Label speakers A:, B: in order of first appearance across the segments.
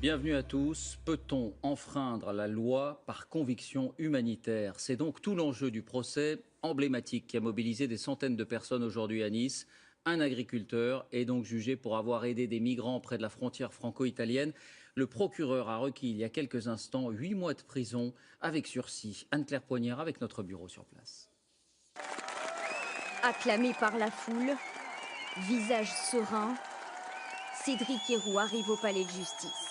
A: Bienvenue à tous. Peut-on enfreindre la loi par conviction humanitaire? C'est donc tout l'enjeu du procès emblématique qui a mobilisé des centaines de personnes aujourd'hui à Nice. Un agriculteur est donc jugé pour avoir aidé des migrants près de la frontière franco-italienne. Le procureur a requis il y a quelques instants 8 mois de prison avec sursis. Anne-Claire Poignard avec notre bureau sur place.
B: Acclamé par la foule, visage serein, Cédric Héroux arrive au palais de justice.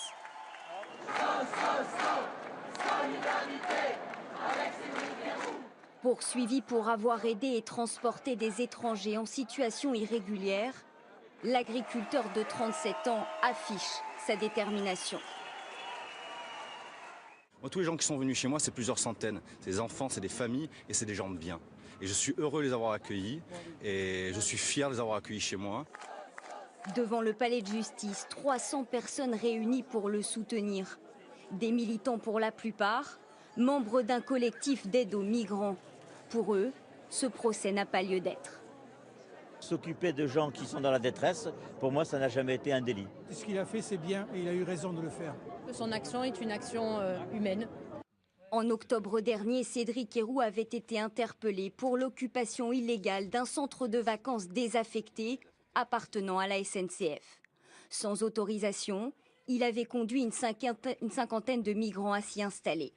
B: Poursuivi pour avoir aidé et transporté des étrangers en situation irrégulière, l'agriculteur de 37 ans affiche sa détermination.
C: Tous les gens qui sont venus chez moi, c'est plusieurs centaines. C'est des enfants, c'est des familles et c'est des gens de bien. Et je suis heureux de les avoir accueillis et je suis fier de les avoir accueillis chez moi.
B: Devant le palais de justice, 300 personnes réunies pour le soutenir. Des militants pour la plupart, membres d'un collectif d'aide aux migrants. Pour eux, ce procès n'a pas lieu d'être.
D: S'occuper de gens qui sont dans la détresse, pour moi, ça n'a jamais été un délit.
E: Ce qu'il a fait, c'est bien et il a eu raison de le faire.
F: Son action est une action humaine.
B: En octobre dernier, Cédric Héroux avait été interpellé pour l'occupation illégale d'un centre de vacances désaffecté appartenant à la SNCF. Sans autorisation, il avait conduit une cinquantaine de migrants à s'y installer.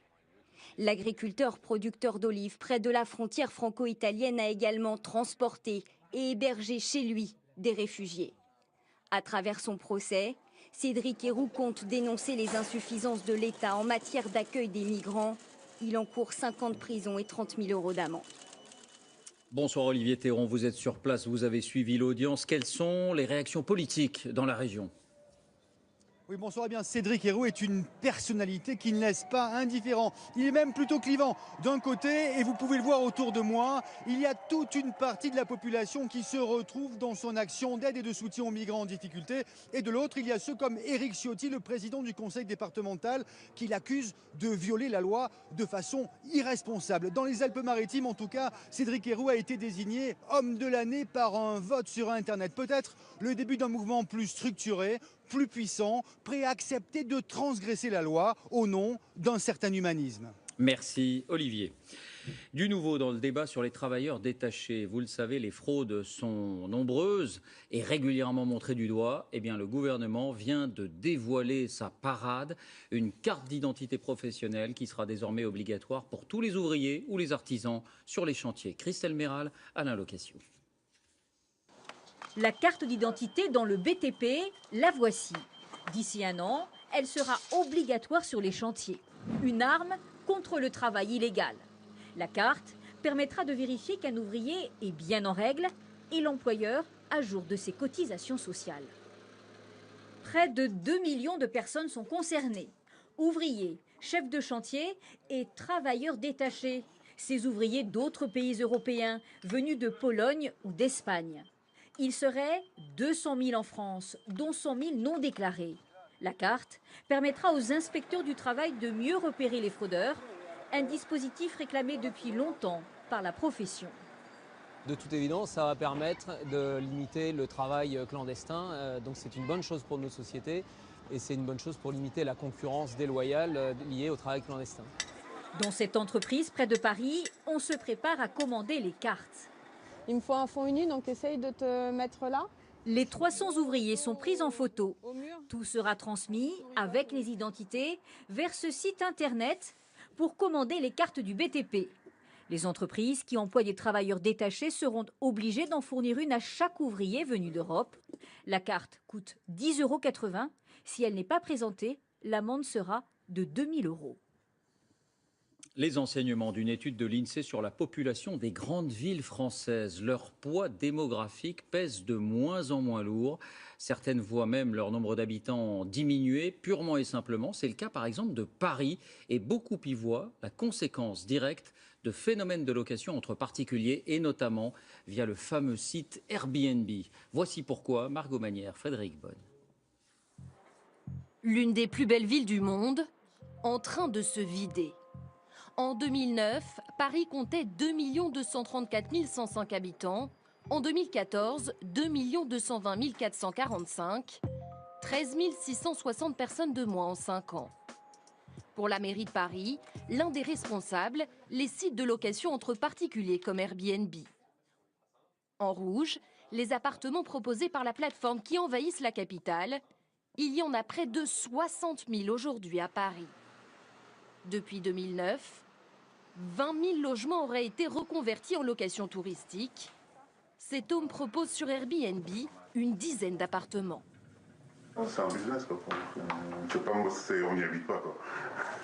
B: L'agriculteur producteur d'olives près de la frontière franco-italienne a également transporté et hébergé chez lui des réfugiés. À travers son procès, Cédric Héroux compte dénoncer les insuffisances de l'État en matière d'accueil des migrants. Il encourt 5 ans de prison et 30 000 € d'amende.
A: Bonsoir Olivier Théron, vous êtes sur place, vous avez suivi l'audience. Quelles sont les réactions politiques dans la région ?
G: Oui, bonsoir. Eh bien, Cédric Héroux est une personnalité qui ne laisse pas indifférent. Il est même plutôt clivant. D'un côté, et vous pouvez le voir autour de moi, il y a toute une partie de la population qui se retrouve dans son action d'aide et de soutien aux migrants en difficulté. Et de l'autre, il y a ceux comme Éric Ciotti, le président du conseil départemental, qui l'accuse de violer la loi de façon irresponsable. Dans les Alpes-Maritimes, en tout cas, Cédric Héroux a été désigné homme de l'année par un vote sur Internet. Peut-être le début d'un mouvement plus structuré, plus puissant, prêt à accepter de transgresser la loi au nom d'un certain humanisme.
A: Merci Olivier. Du nouveau dans le débat sur les travailleurs détachés. Vous le savez, les fraudes sont nombreuses et régulièrement montrées du doigt. Eh bien, le gouvernement vient de dévoiler sa parade, une carte d'identité professionnelle qui sera désormais obligatoire pour tous les ouvriers ou les artisans sur les chantiers. Christelle Méral, Alain Locassio.
H: La carte d'identité dans le BTP, la voici. D'ici un an, elle sera obligatoire sur les chantiers. Une arme contre le travail illégal. La carte permettra de vérifier qu'un ouvrier est bien en règle et l'employeur à jour de ses cotisations sociales. Près de 2 millions de personnes sont concernées. Ouvriers, chefs de chantier et travailleurs détachés. Ces ouvriers d'autres pays européens venus de Pologne ou d'Espagne. Il serait 200 000 en France, dont 100 000 non déclarés. La carte permettra aux inspecteurs du travail de mieux repérer les fraudeurs, un dispositif réclamé depuis longtemps par la profession.
I: De toute évidence, ça va permettre de limiter le travail clandestin, donc c'est une bonne chose pour nos sociétés et c'est une bonne chose pour limiter la concurrence déloyale liée au travail clandestin.
H: Dans cette entreprise près de Paris, on se prépare à commander les cartes.
F: Il me faut un fonds uni, donc essaye de te mettre là.
H: Les 300 ouvriers sont pris en photo. Tout sera transmis avec les identités vers ce site internet pour commander les cartes du BTP. Les entreprises qui emploient des travailleurs détachés seront obligées d'en fournir une à chaque ouvrier venu d'Europe. La carte coûte 10,80 €. Si elle n'est pas présentée, l'amende sera de 2 000 €.
A: Les enseignements d'une étude de l'INSEE sur la population des grandes villes françaises. Leur poids démographique pèse de moins en moins lourd. Certaines voient même leur nombre d'habitants diminuer purement et simplement. C'est le cas par exemple de Paris et beaucoup y voient la conséquence directe de phénomènes de location entre particuliers et notamment via le fameux site Airbnb. Voici pourquoi Margot Manière, Frédéric Bonne.
J: L'une des plus belles villes du monde en train de se vider. En 2009, Paris comptait 2 234 105 habitants. En 2014, 2 220 445. 13 660 personnes de moins en 5 ans. Pour la mairie de Paris, l'un des responsables, les sites de location entre particuliers comme Airbnb. En rouge, les appartements proposés par la plateforme qui envahissent la capitale. Il y en a près de 60 000 aujourd'hui à Paris. Depuis 2009, 20 000 logements auraient été reconvertis en location touristique. Cet homme propose sur Airbnb une dizaine d'appartements.
K: C'est un business, quoi. C'est pas, on n'y habite pas, quoi.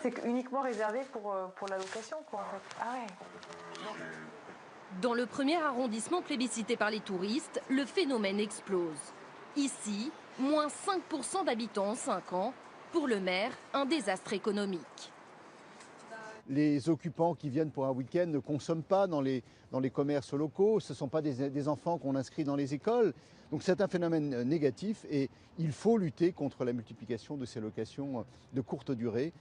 L: C'est uniquement réservé pour la location, quoi, en fait. Ah ouais.
J: Dans le premier arrondissement plébiscité par les touristes, le phénomène explose. Ici, moins 5% d'habitants en 5 ans. Pour le maire, un désastre économique.
G: Les occupants qui viennent pour un week-end ne consomment pas dans les commerces locaux, ce ne sont pas des enfants qu'on inscrit dans les écoles. Donc c'est un phénomène négatif et il faut lutter contre la multiplication de ces locations de courte durée.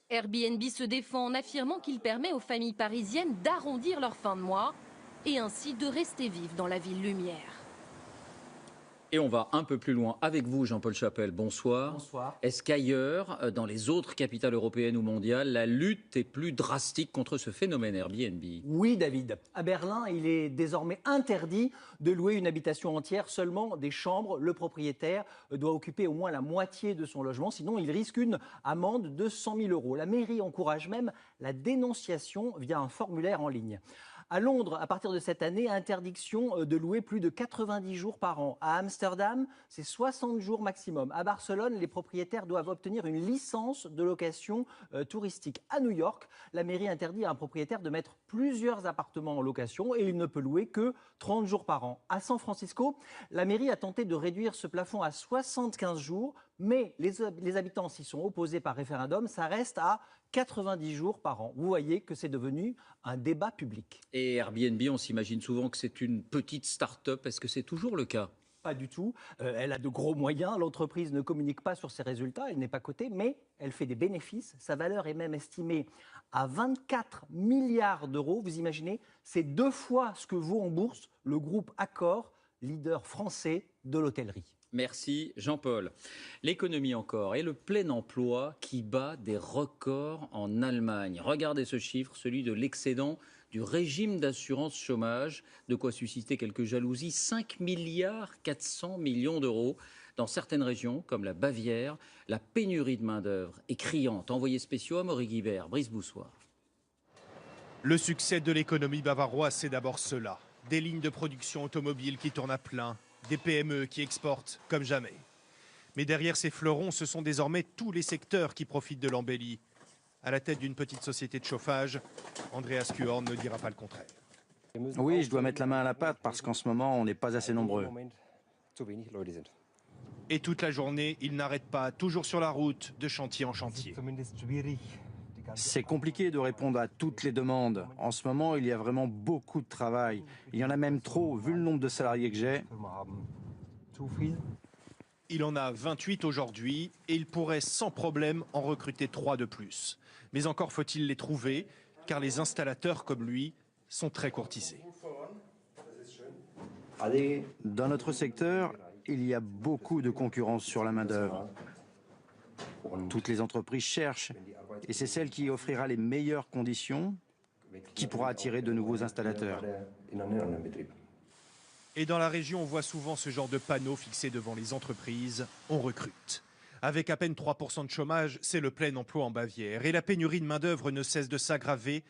J: Airbnb se défend en affirmant qu'il permet aux familles parisiennes d'arrondir leur fin de mois et ainsi de rester vives dans la ville lumière.
A: Et on va un peu plus loin avec vous, Jean-Paul Chapelle. Bonsoir.
M: Bonsoir.
A: Est-ce qu'ailleurs, dans les autres capitales européennes ou mondiales, la lutte est plus drastique contre ce phénomène Airbnb?
M: Oui, David. À Berlin, il est désormais interdit de louer une habitation entière, seulement des chambres. Le propriétaire doit occuper au moins la moitié de son logement, sinon il risque une amende de 100 000 €. La mairie encourage même la dénonciation via un formulaire en ligne. À Londres, à partir de cette année, interdiction de louer plus de 90 jours par an. À Amsterdam, c'est 60 jours maximum. À Barcelone, les propriétaires doivent obtenir une licence de location touristique. À New York, la mairie interdit à un propriétaire de mettre plusieurs appartements en location et il ne peut louer que 30 jours par an. À San Francisco, la mairie a tenté de réduire ce plafond à 75 jours, mais les habitants s'y sont opposés par référendum. Ça reste à 90 jours par an. Vous voyez que c'est devenu un débat public.
A: Et Airbnb, on s'imagine souvent que c'est une petite start-up. Est-ce que c'est toujours le cas?
M: Pas du tout. Elle a de gros moyens. L'entreprise ne communique pas sur ses résultats. Elle n'est pas cotée, mais elle fait des bénéfices. Sa valeur est même estimée à 24 milliards d'euros. Vous imaginez, c'est 2 fois ce que vaut en bourse le groupe Accor, leader français de l'hôtellerie.
A: Merci Jean-Paul. L'économie encore et le plein emploi qui bat des records en Allemagne. Regardez ce chiffre, celui de l'excédent du régime d'assurance chômage, de quoi susciter quelques jalousies, 5 milliards 400 millions d'euros. Dans certaines régions, comme la Bavière, la pénurie de main-d'œuvre est criante. Envoyé spéciaux à Maury Guibert, Brice Boussoir.
N: Le succès de l'économie bavaroise, c'est d'abord cela. Des lignes de production automobile qui tournent à plein, des PME qui exportent comme jamais. Mais derrière ces fleurons, ce sont désormais tous les secteurs qui profitent de l'embellie. À la tête d'une petite société de chauffage, Andreas Kuhorn ne dira pas le contraire.
O: Oui, je dois mettre la main à la pâte parce qu'en ce moment, on n'est pas assez nombreux.
N: Et toute la journée, il n'arrête pas, toujours sur la route, de chantier en chantier.
O: C'est compliqué de répondre à toutes les demandes. En ce moment, il y a vraiment beaucoup de travail. Il y en a même trop, vu le nombre de salariés que j'ai.
N: Il en a 28 aujourd'hui et il pourrait sans problème en recruter 3 de plus. Mais encore faut-il les trouver, car les installateurs comme lui sont très courtisés.
O: Dans notre secteur, il y a beaucoup de concurrence sur la main-d'œuvre. Toutes les entreprises cherchent, et c'est celle qui offrira les meilleures conditions qui pourra attirer de nouveaux installateurs.
N: Et dans la région, on voit souvent ce genre de panneaux fixés devant les entreprises. On recrute. Avec à peine 3% de chômage, c'est le plein emploi en Bavière. Et la pénurie de main-d'œuvre ne cesse de s'aggraver.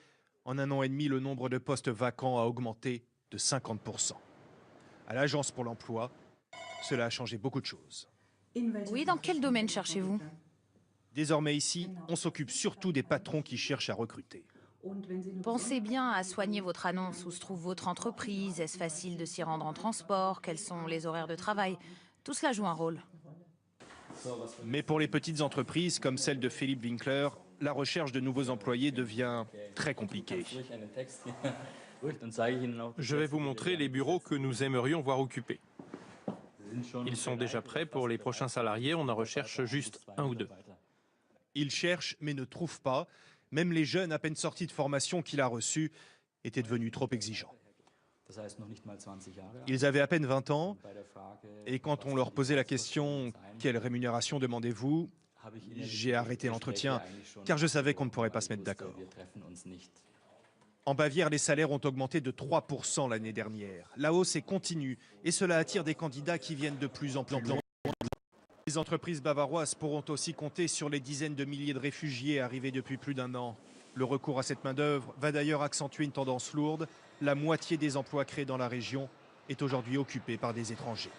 N: En 1 an et demi, le nombre de postes vacants a augmenté de 50%. À l'Agence pour l'emploi, cela a changé beaucoup de choses.
P: Oui, dans quel domaine cherchez-vous ?
N: Désormais ici, on s'occupe surtout des patrons qui cherchent à recruter.
P: Pensez bien à soigner votre annonce. Où se trouve votre entreprise? Est-ce facile de s'y rendre en transport? Quels sont les horaires de travail? Tout cela joue un rôle.
N: Mais pour les petites entreprises comme celle de Philippe Winkler, la recherche de nouveaux employés devient très compliquée.
Q: Je vais vous montrer les bureaux que nous aimerions voir occupés. Ils sont déjà prêts pour les prochains salariés, on en recherche juste 1 ou 2.
N: Il cherche mais ne trouve pas. Même les jeunes à peine sortis de formation qu'il a reçus étaient devenus trop exigeants. Ils avaient à peine 20 ans et quand on leur posait la question « Quelle rémunération demandez-vous ?», j'ai arrêté l'entretien car je savais qu'on ne pourrait pas se mettre d'accord. En Bavière, les salaires ont augmenté de 3% l'année dernière. La hausse est continue et cela attire des candidats qui viennent de plus en plus loin. Les entreprises bavaroises pourront aussi compter sur les dizaines de milliers de réfugiés arrivés depuis plus d'1 an. Le recours à cette main-d'œuvre va d'ailleurs accentuer une tendance lourde. La moitié des emplois créés dans la région est aujourd'hui occupée par des étrangers.